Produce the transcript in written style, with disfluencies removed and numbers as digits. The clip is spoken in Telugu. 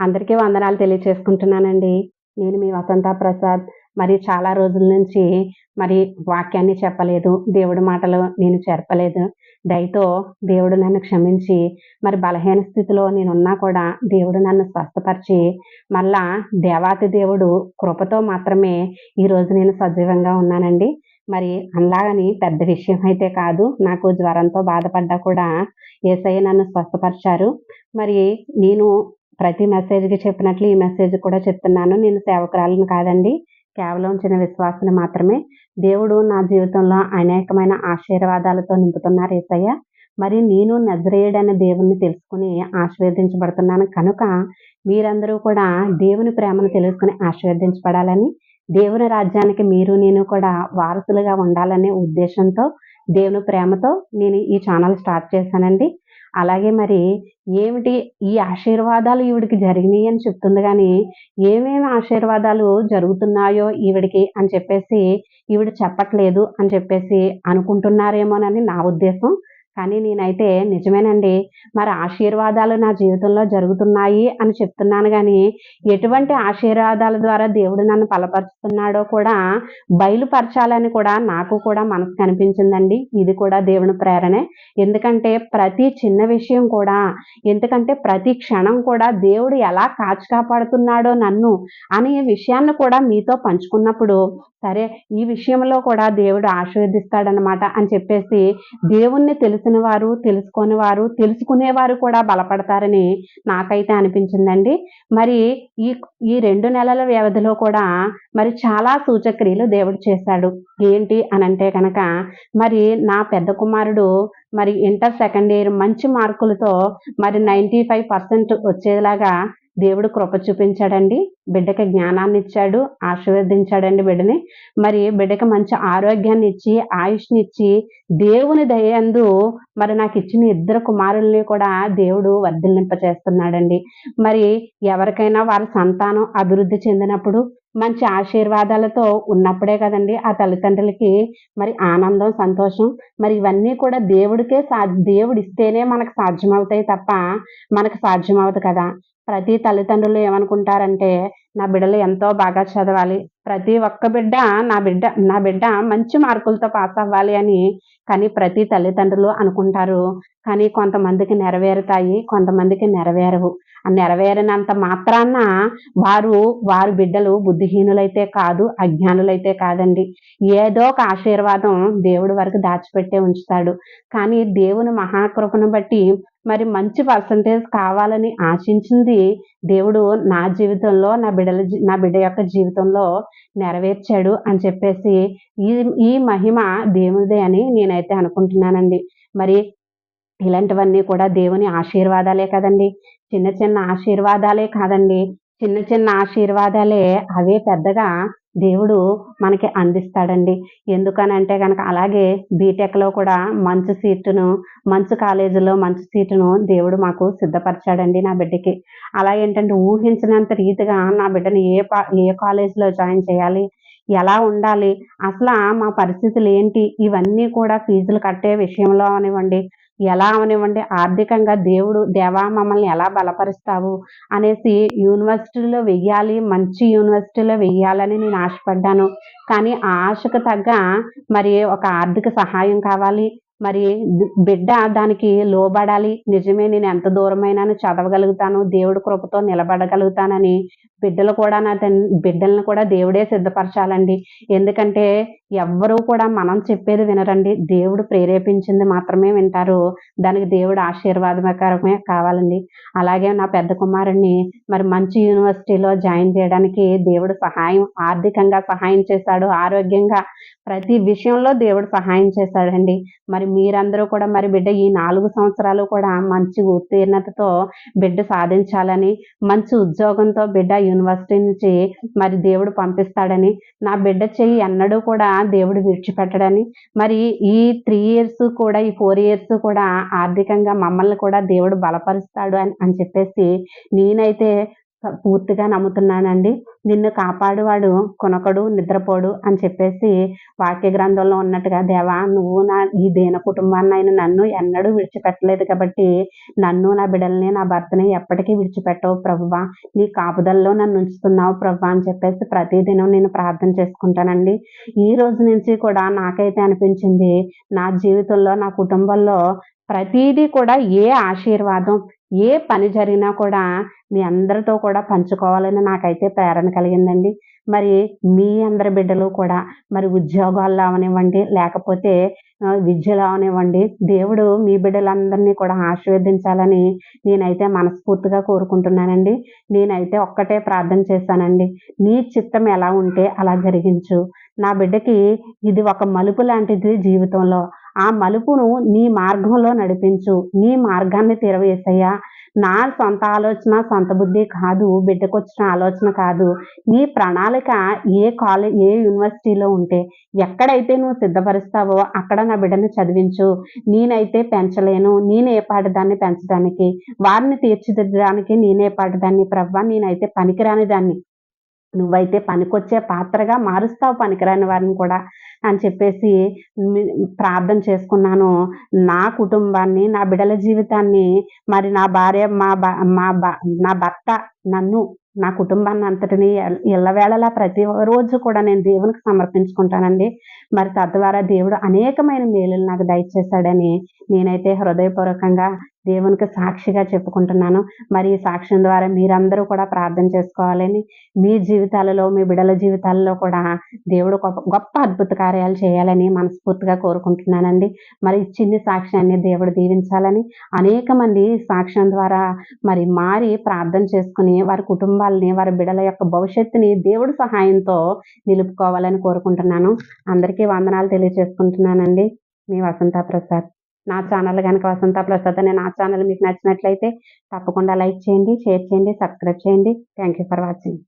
అందరికీ వందనాలు తెలియచేసుకుంటున్నానండి. నేను మీ వసంత ప్రసాద్. మరి చాలా రోజుల నుంచి మరి వాక్యాన్ని చెప్పలేదు. దేవుడి మాటలు నేను చెప్పలేదు. దయతో దేవుడు నన్ను క్షమించి మరి బలహీన స్థితిలో నేనున్నా కూడా దేవుడు నన్ను స్వస్థపరిచి మళ్ళా దేవాతి దేవుడు కృపతో మాత్రమే ఈరోజు నేను సజీవంగా ఉన్నానండి. మరి అలాగని పెద్ద విషయం అయితే కాదు. నాకు జ్వరంతో బాధపడ్డా కూడా యేసయ్య నన్ను స్వస్థపరిచారు. మరి నేను ప్రతి మెసేజ్‌కి చెప్పినట్లు ఈ మెసేజ్ కూడా చెప్తున్నాను. నేను సేవకురాలిని కాదండి. కేవలం చిన్న విశ్వాసిని మాత్రమే. దేవుడు నా జీవితంలో అనేకమైన ఆశీర్వాదాలతో నింపుతున్నారు యేసయ్య. మరి నేను నజరేయుడనే దేవుణ్ణి తెలుసుకొని ఆశీర్వదించబడుతున్నాను కనుక, మీరందరూ కూడా దేవుని ప్రేమను తెలుసుకొని ఆశీర్వదించబడాలని, దేవుని రాజ్యానికి మీరు నేను కూడా వారసులుగా ఉండాలనే ఉద్దేశంతో, దేవుని ప్రేమతో నేను ఈ ఛానల్ స్టార్ట్ చేశానండి. అలాగే మరి ఏమిటి ఈ ఆశీర్వాదాలు ఈవిడకి జరిగినియి అని చెప్తుంది గానీ, ఏమేమి ఆశీర్వాదాలు జరుగుతున్నాయో ఈవిడకి అని చెప్పేసి ఈవిడ చెప్పట్లేదు అని చెప్పేసి అనుకుంటున్నారేమోనని నా ఉద్దేశం. కానీ నేనైతే నిజమేనండి. మరి ఆశీర్వాదాలు నా జీవితంలో జరుగుతున్నాయి అని చెప్తున్నాను గానీ, ఎటువంటి ఆశీర్వాదాల ద్వారా దేవుడు నన్ను బలపరుస్తున్నాడో కూడా బయలుపరచాలని కూడా నాకు కూడా మనసు కనిపించిందండి. ఇది కూడా దేవుని ప్రేరణే. ఎందుకంటే ప్రతి చిన్న విషయం కూడా ఎందుకంటే ప్రతి క్షణం కూడా దేవుడు ఎలా కాచి కాపాడుతున్నాడో నన్ను అనే విషయాన్ని కూడా మీతో పంచుకున్నప్పుడు, సరే ఈ విషయంలో కూడా దేవుడు ఆశీర్వదిస్తాడనమాట అని చెప్పేసి దేవుణ్ణి తెలిసిన వారు, తెలుసుకోని వారు, తెలుసుకునేవారు కూడా బలపడతారని నాకైతే అనిపించిందండి. మరి ఈ ఈ 2 నెలల వ్యవధిలో కూడా మరి చాలా సూచక్రియలు దేవుడు చేశాడు. ఏంటి అనంటే గనక మరి నా పెద్ద కుమారుడు మరి ఇంటర్ సెకండ్ ఇయర్ మంచి మార్కులతో మరి 95% వచ్చేలాగా దేవుడు కృప చూపించాడండి. బిడ్డకి జ్ఞానాన్నిచ్చాడు, ఆశీర్వదించాడండి బిడ్డని. మరి బిడ్డకి మంచి ఆరోగ్యాన్నిచ్చి, ఆయుష్‌నిచ్చి, దేవుని దయందు మరి నాకిచ్చిన ఇద్దరు కుమారుల్ని కూడా దేవుడు వర్ధిల్లింపచేస్తున్నాడండి. మరి ఎవరికైనా వారి సంతానం అభివృద్ధి చెందినప్పుడు, మంచి ఆశీర్వాదాలతో ఉన్నప్పుడే కదండీ ఆ తల్లిదండ్రులకి మరి ఆనందం, సంతోషం. మరి ఇవన్నీ కూడా దేవుడిస్తేనే మనకు సాధ్యమవుతాయి తప్ప, మనకు సాధ్యమవ్వదు కదా! ప్రతి తల్లిదండ్రులు ఏమనుకుంటారంటే, నా బిడ్డలు ఎంతో బాగా చదవాలి. ప్రతి ఒక్క బిడ్డ నా బిడ్డ మంచి మార్కులతో పాస్ అవ్వాలి అని కానీ ప్రతి తల్లిదండ్రులు అనుకుంటారు. కానీ కొంతమందికి నెరవేరుతాయి. కొంతమందికి నెరవేరవు. ఆ నెరవేరనంత మాత్రాన వారి బిడ్డలు బుద్ధిహీనులైతే కాదు, అజ్ఞానులైతే కాదండి. ఏదో ఒక ఆశీర్వాదం దేవుడి వరకు దాచిపెట్టే ఉంచుతాడు. కానీ దేవుని మహాకృపను బట్టి మరి మంచి పర్సెంటేజ్ కావాలని ఆశించింది దేవుడు నా జీవితంలో, నా బిడ్డ యొక్క జీవితంలో నెరవేర్చాడు అని చెప్పేసి ఈ ఈ మహిమ దేవునిదే అని నేనైతే అనుకుంటున్నానండి. మరి ఇలాంటివన్నీ కూడా దేవుని ఆశీర్వాదాలే కదండీ! చిన్న చిన్న ఆశీర్వాదాలే కాదండి. చిన్న చిన్న ఆశీర్వాదాలే అవే పెద్దగా దేవుడు మనకి అందిస్తాడండి. ఎందుకనంటే గనక అలాగే బీటెక్‌లో కూడా మంచి కాలేజీలో మంచి సీటును దేవుడు మాకు సిద్ధపరిచాడండి నా బిడ్డకి. అలా ఏంటంటే ఊహించినంత రీతిగా నా బిడ్డని ఏ కాలేజీలో జాయిన్ చేయాలి? ఎలా ఉండాలి? అసలా మా పరిస్థితులేంటి? ఇవన్నీ కూడా ఫీజులు కట్టే విషయంలో అవనివ్వండి, ఎలా అవనివ్వండి, ఆర్థికంగా దేవా మమ్మల్ని ఎలా బలపరుస్తావు అనేసి మంచి యూనివర్సిటీలో వెయ్యాలని నేను ఆశపడ్డాను. కానీ ఆ ఆశకు తగ్గ మరి ఒక ఆర్థిక సహాయం కావాలి. మరి బిడ్డ దానికి లోబడాలి. నిజమే నేను ఎంత దూరమైనాను చదవగలుగుతాను. దేవుడి కృపతో నిలబడగలుగుతానని బిడ్డలను కూడా దేవుడే సిద్ధపరచాలండి. ఎందుకంటే ఎవ్వరూ కూడా మనం చెప్పేది వినరండి. దేవుడు ప్రేరేపించింది మాత్రమే వింటారు. దానికి దేవుడు ఆశీర్వాదకరమే కావాలండి. అలాగే నా పెద్ద కుమారుడిని మరి మంచి యూనివర్సిటీలో జాయిన్ చేయడానికి దేవుడు ఆర్థికంగా సహాయం చేశాడు. ఆరోగ్యంగా ప్రతి విషయంలో దేవుడు సహాయం చేశాడండి. మరి మీరందరూ కూడా మరి బిడ్డ ఈ 4 సంవత్సరాలు కూడా మంచి ఉత్తీర్ణతతో బిడ్డ సాధించాలని, మంచి ఉద్యోగంతో బిడ్డ యూనివర్సిటీ నుంచి మరి దేవుడు పంపిస్తాడని, నా బిడ్డ చెయ్యి ఎన్నడూ కూడా దేవుడు విడిచిపెట్టడని, మరి ఈ 3 ఇయర్స్ కూడా ఈ 4 ఇయర్స్ కూడా ఆర్థికంగా మమ్మల్ని కూడా దేవుడు బలపరుస్తాడు అని చెప్పేసి నేనైతే పూర్తిగా నమ్ముతున్నానండి. నిన్ను కాపాడువాడు కొనకడు, నిద్రపోడు అని చెప్పేసి వాక్య గ్రంథంలో ఉన్నట్టుగా దేవా! నువ్వు ఈ దీన కుటుంబాన్నయిన నన్ను ఎన్నడూ విడిచిపెట్టలేదు కాబట్టి, నన్ను, నా బిడ్డలని, నా భర్తని ఎప్పటికీ విడిచిపెట్టవు ప్రభువా! నీ కాపుదలలో నన్నుంచుతున్నావు ప్రభువా! అని చెప్పేసి ప్రతిదినం నేను ప్రార్థన చేసుకుంటానండి. ఈ రోజు నుంచి కూడా నాకైతే అనిపించింది, నా జీవితంలో, నా కుటుంబంలో ప్రతీదీ కూడా ఏ ఆశీర్వాదం, ఏ పని జరిగినా కూడా మీ అందరితో కూడా పంచుకోవాలని నాకైతే ప్రేరణ కలిగిందండి. మరి మీ అందరి బిడ్డలు కూడా మరి ఉద్యోగాల్లో అవనివ్వండి, లేకపోతే విద్యలో అవనివ్వండి, దేవుడు మీ బిడ్డలందరినీ కూడా ఆశీర్వదించాలని నేనైతే మనస్ఫూర్తిగా కోరుకుంటున్నానండి. నేనైతే ఒక్కటే ప్రార్థన చేశానండి. నీ చిత్తం ఎలా ఉంటే అలా జరిగించు. నా బిడ్డకి ఇది ఒక మలుపు లాంటిది జీవితంలో. ఆ మలుపును నీ మార్గంలో నడిపించు. నీ మార్గాన్ని తెరవు యేసయ్యా. నా సొంత ఆలోచన, సొంత బుద్ధి కాదు. బిడ్డకొచ్చిన ఆలోచన కాదు. నీ ప్రణాళిక ఏ యూనివర్సిటీలో ఉంటే, ఎక్కడైతే నువ్వు సిద్ధపరుస్తావో అక్కడ నా బిడ్డని చదివించు. నేనైతే పెంచలేను. నేనే పాటిదాన్ని పెంచడానికి. వారిని తీర్చిదిద్దడానికి నేనే పాటిదాన్ని ప్రభువా! నేనైతే పనికిరాని దాన్ని. నువ్వైతే పనికొచ్చే పాత్రగా మారుస్తావు పనికిరాని వారిని కూడా అని చెప్పేసి మి ప్రార్థన చేసుకున్నాను. నా కుటుంబాన్ని, నా బిడ్డల జీవితాన్ని, మరి నా భార్య, మా భ మా భ నా భర్త, నన్ను, నా కుటుంబాన్నంతటిని ఎల్లవేళలా ప్రతి రోజు కూడా నేను దేవునికి సమర్పించుకుంటానండి. మరి తద్వారా దేవుడు అనేకమైన మేలులు నాకు దయచేశాడని నేనైతే హృదయపూర్వకంగా దేవునికి సాక్షిగా చెప్పుకుంటున్నాను. మరి ఈ సాక్ష్యం ద్వారా మీరందరూ కూడా ప్రార్థన చేసుకోవాలని, మీ జీవితాలలో, మీ బిడ్డల జీవితాల్లో కూడా దేవుడు గొప్ప గొప్ప అద్భుత కార్యాలు చేయాలని మనస్ఫూర్తిగా కోరుకుంటున్నానండి. మరి ఈ చిన్ని సాక్ష్యాన్ని దేవుడు దీవించాలని, అనేక మంది సాక్ష్యం ద్వారా మరి మారి ప్రార్థన చేసుకొని వారి కుటుంబాలని, వారి బిడ్డల యొక్క భవిష్యత్తుని దేవుడి సహాయంతో నిలుపుకోవాలని కోరుకుంటున్నాను. అందరికీ వందనాలు తెలియజేసుకుంటున్నానండి. మీ వసంత ప్రసాద్. నా ఛానల్ గనక వసంత ప్రసాద్ అనే నా ఛానల్ మీకు నచ్చినట్లయితే తప్పకుండా లైక్ చేయండి, షేర్ చేయండి, సబ్స్క్రైబ్ చేయండి. Thank you for watching.